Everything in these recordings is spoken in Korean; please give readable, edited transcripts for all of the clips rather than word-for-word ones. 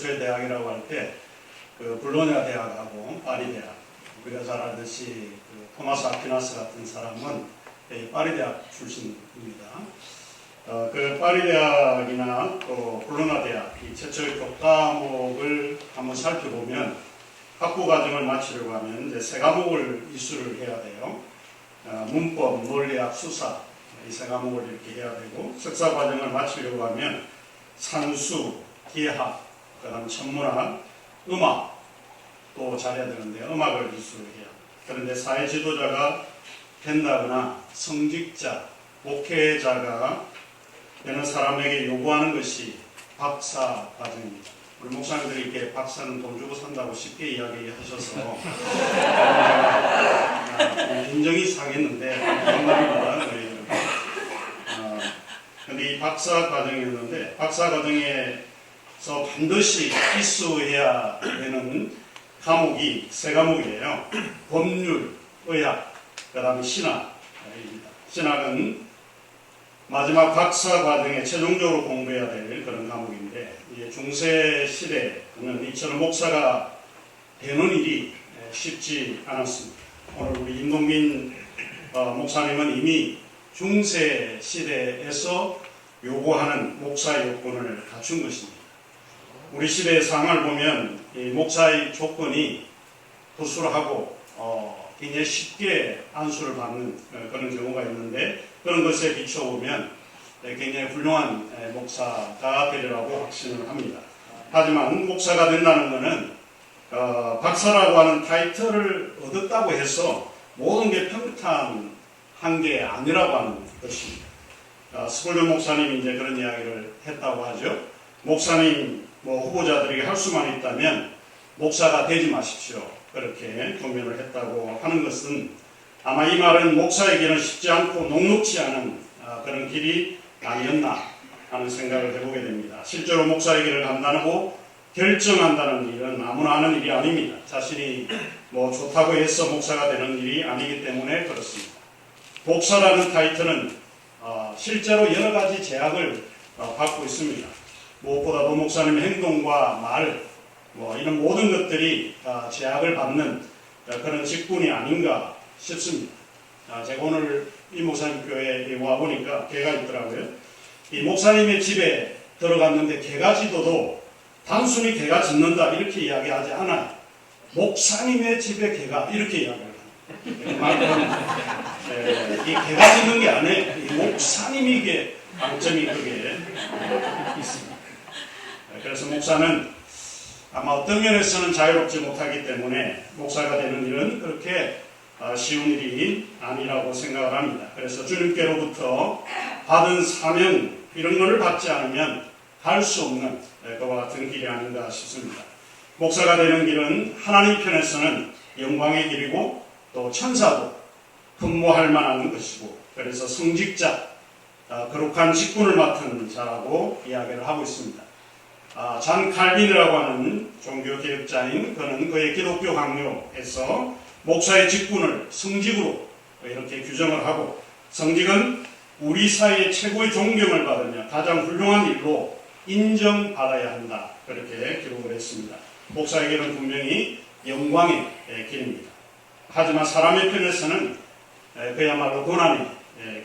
최초의 대학이라고 할 때 그 볼로냐 대학하고 파리 대학, 우리가 잘 알듯이 그 토마스 아퀴나스 같은 사람은 파리 대학 출신입니다. 그 파리 대학이나 또 볼로냐 대학 이 최초의 교과목을 한번 살펴보면 학부 과정을 마치려고 하면 이제 세 과목을 이수를 해야 돼요. 문법, 논리학, 수사 이 세 과목을 이렇게 해야 되고, 석사 과정을 마치려고 하면 산수, 기하학, 그다음 천문학, 음악 또 잘해야 되는데 음악을 이수를 해야 돼요. 그런데 사회 지도자가 된다거나 성직자, 목회자가 되는 사람에게 요구하는 것이 박사 과정입니다. 우리 목사님들이 이렇게 박사는 돈 주고 산다고 쉽게 이야기하셔서 인정이 상했는데 농담입니다. 근데 이 박사 과정이었는데, 박사 과정에서 반드시 이수해야 되는 과목이 세 과목이에요. 법률, 의학, 그 다음에 신학입니다. 신학은 마지막 박사 과정에 최종적으로 공부해야 될 그런 과목인데, 이게 중세 시대는 이처럼 목사가 되는 일이 쉽지 않았습니다. 오늘 우리 임동민 목사님은 이미 중세 시대에서 요구하는 목사의 요건을 갖춘 것입니다. 우리 시대의 상황을 보면 이 목사의 조건이 부수하고 굉장히 쉽게 안수를 받는 그런 경우가 있는데, 그런 것에 비춰보면 굉장히 훌륭한 목사가 되리라고 확신을 합니다. 하지만 목사가 된다는 것은 박사라고 하는 타이틀을 얻었다고 해서 모든 게 평탄한 게 아니라고 하는 것입니다. 스콜전 목사님이 이제 그런 이야기를 했다고 하죠. 목사님 후보자들에게 할 수만 있다면 목사가 되지 마십시오. 그렇게 권면을 했다고 하는 것은 아마 이 말은 목사에게는 쉽지 않고 녹록지 않은 그런 길이 아니었나 하는 생각을 해보게 됩니다. 실제로 목사의 길을 간다고 결정한다는 일은 아무나 하는 일이 아닙니다. 자신이 좋다고 해서 목사가 되는 일이 아니기 때문에 그렇습니다. 목사라는 타이틀은 실제로 여러 가지 제약을 받고 있습니다. 무엇보다도 목사님의 행동과 말, 이런 모든 것들이 제약을 받는 그런 직분이 아닌가 싶습니다. 제가 오늘 이 목사님 교회에 와보니까 개가 있더라고요. 이 목사님의 집에 들어갔는데 개가 짖어도 단순히 개가 짖는다 이렇게 이야기하지 않아요. 목사님의 집에 개가 이렇게 이야기합니다. 이 개가 짖는 게 아니에요. 이 목사님이 이게 방점이 그게 있습니다. 그래서 목사는 아마 어떤 면에서는 자유롭지 못하기 때문에 목사가 되는 일은 그렇게 쉬운 일이 아니라고 생각을 합니다. 그래서 주님께로부터 받은 사명 이런 것을 받지 않으면 갈 수 없는 그와 같은 길이 아닌가 싶습니다. 목사가 되는 길은 하나님 편에서는 영광의 길이고 또 천사도 흠모할 만한 것이고, 그래서 성직자, 거룩한 직분을 맡은 자라고 이야기를 하고 있습니다. 잔 칼빈이라고 하는 종교개혁자인 그는 그의 기독교 강요에서 목사의 직분을 성직으로 이렇게 규정을 하고, 성직은 우리 사회의 최고의 존경을 받으며 가장 훌륭한 일로 인정받아야 한다 그렇게 기록을 했습니다. 목사에게는 분명히 영광의 길입니다. 하지만 사람의 편에서는 그야말로 고난의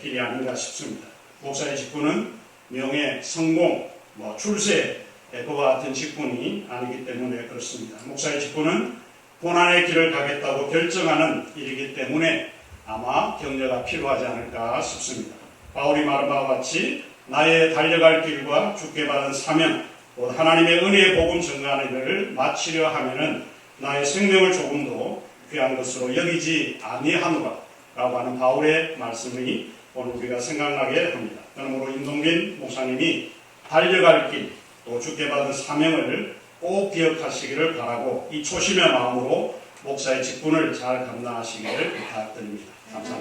길이 아닌가 싶습니다. 목사의 직분은 명예, 성공, 출세 그와 같은 직분이 아니기 때문에 그렇습니다. 목사의 직분은 고난의 길을 가겠다고 결정하는 일이기 때문에 아마 격려가 필요하지 않을까 싶습니다. 바울이 말한 바와 같이 나의 달려갈 길과 주께 받은 사명, 곧 하나님의 은혜의 복음 전가하는 일을 마치려 하면은 나의 생명을 조금도 귀한 것으로 여기지 아니하노라 라고 하는 바울의 말씀이 오늘 우리가 생각나게 합니다. 그러므로 임동빈 목사님이 달려갈 길, 또 주께 받은 사명을 꼭 기억하시기를 바라고 이 초심의 마음으로 목사의 직분을 잘 감당하시기를 부탁드립니다. 감사합니다.